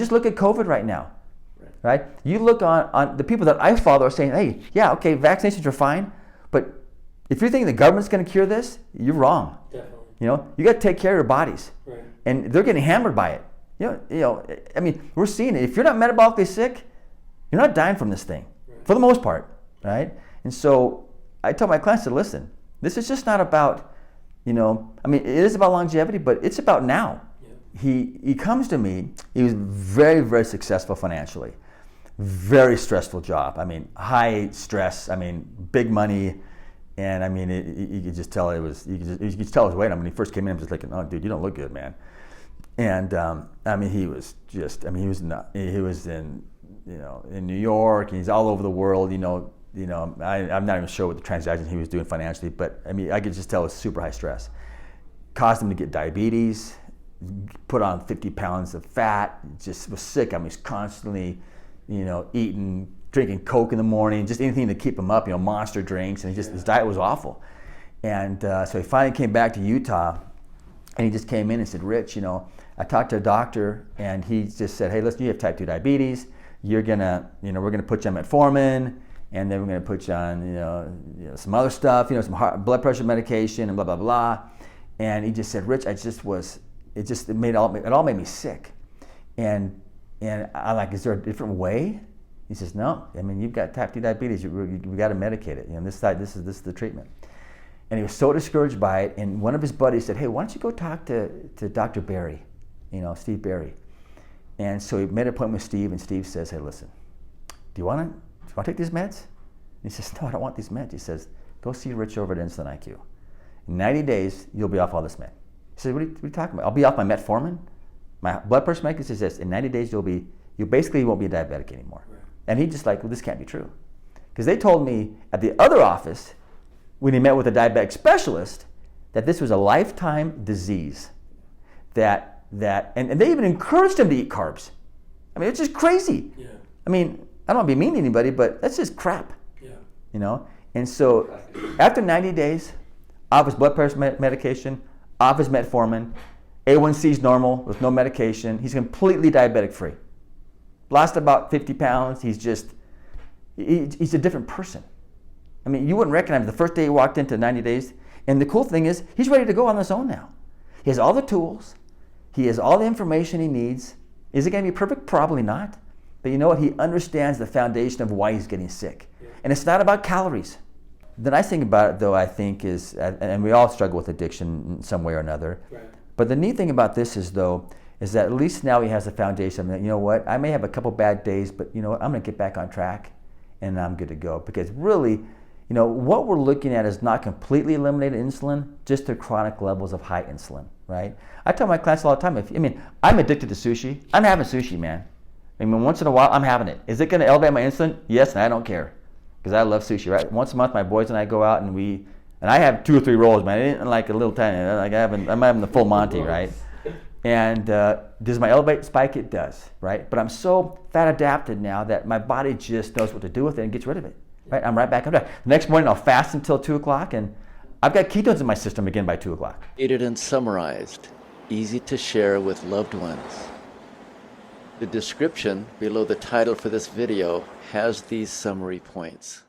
Just look at COVID right now, right? You look on the people that I follow are saying, hey, yeah, okay, vaccinations are fine, but if you're thinking the government's going to cure this, you're wrong. Definitely. You know, you got to take care of your bodies, Right. and they're getting hammered by it. I mean, we're seeing it. If you're not metabolically sick, you're not dying from this thing, for the most part, right? And so I tell my clients to listen. This is just not about, I mean, it is about longevity, but it's about now. Yeah. He comes to me. He was very, very successful financially. Very stressful job. I mean, high stress. I mean, big money. And I mean, you could just tell you could tell his weight. I mean, when he first came in, I was just like, oh, dude, you don't look good, man. And I mean, he was in New York, and he's all over the world. I'm not even sure what the transactions he was doing financially, but I mean, I could just tell it was super high stress. Caused him to get diabetes, put on 50 pounds of fat, just was sick. I mean, he's constantly, eating, drinking Coke in the morning, just anything to keep him up, Monster drinks, and his diet was awful. And so he finally came back to Utah, and he just came in and said, Rich, I talked to a doctor, and he just said, hey, listen, you have type 2 diabetes. We're gonna put you on metformin, and then we're gonna put you on, some other stuff, some blood pressure medication, and blah blah blah. And he just said, Rich, it all made me sick. And I'm like, is there a different way? He says, no. I mean, you've got type 2 diabetes. We got to medicate it. This is the treatment. And he was so discouraged by it. And one of his buddies said, hey, why don't you go talk to Dr. Barry, Steve Barry. And so he made an appointment with Steve, and Steve says, hey, listen, do you want to take these meds? And he says, no, I don't want these meds. He says, go see Rich over at Insulin IQ. In 90 days, you'll be off all this med. He says, what are you talking about? I'll be off my metformin. My blood pressure medication says this. In 90 days, you basically won't be a diabetic anymore. Right. And he just like, well, this can't be true. Because they told me at the other office, when he met with a diabetic specialist, that this was a lifetime disease. And they even encouraged him to eat carbs. I mean, it's just crazy. Yeah. I mean, I don't want to be mean to anybody, but that's just crap. Yeah. And so after 90 days, off his blood pressure medication, off his metformin, A1C's normal with no medication, he's completely diabetic free. Lost about 50 pounds, he's a different person. I mean, you wouldn't recognize him the first day he walked into 90 days. And the cool thing is, he's ready to go on his own now. He has all the tools. He has all the information he needs. Is it going to be perfect? Probably not. But you know what? He understands the foundation of why he's getting sick. Yeah. And it's not about calories. The nice thing about it, though, I think is, and we all struggle with addiction in some way or another. Right. But the neat thing about this is that at least now he has a foundation that, you know what, I may have a couple bad days, but you know what, I'm going to get back on track, and I'm good to go. Because really, what we're looking at is not completely eliminated insulin, just the chronic levels of high insulin, right? I tell my clients all the time, I'm addicted to sushi. I'm having sushi, man. I mean, once in a while, I'm having it. Is it going to elevate my insulin? Yes, and I don't care, because I love sushi, right? Once a month, my boys and I go out, and I have 2 or 3 rolls, man. I didn't like a little tiny, I'm having the full Monty, right? And does my elevate spike? It does, right? But I'm so fat adapted now that my body just knows what to do with it and gets rid of it. Right? I'm right back up there. The next morning I'll fast until 2 o'clock, and I've got ketones in my system again by 2 o'clock. Edited and summarized, easy to share with loved ones. The description below the title for this video has these summary points.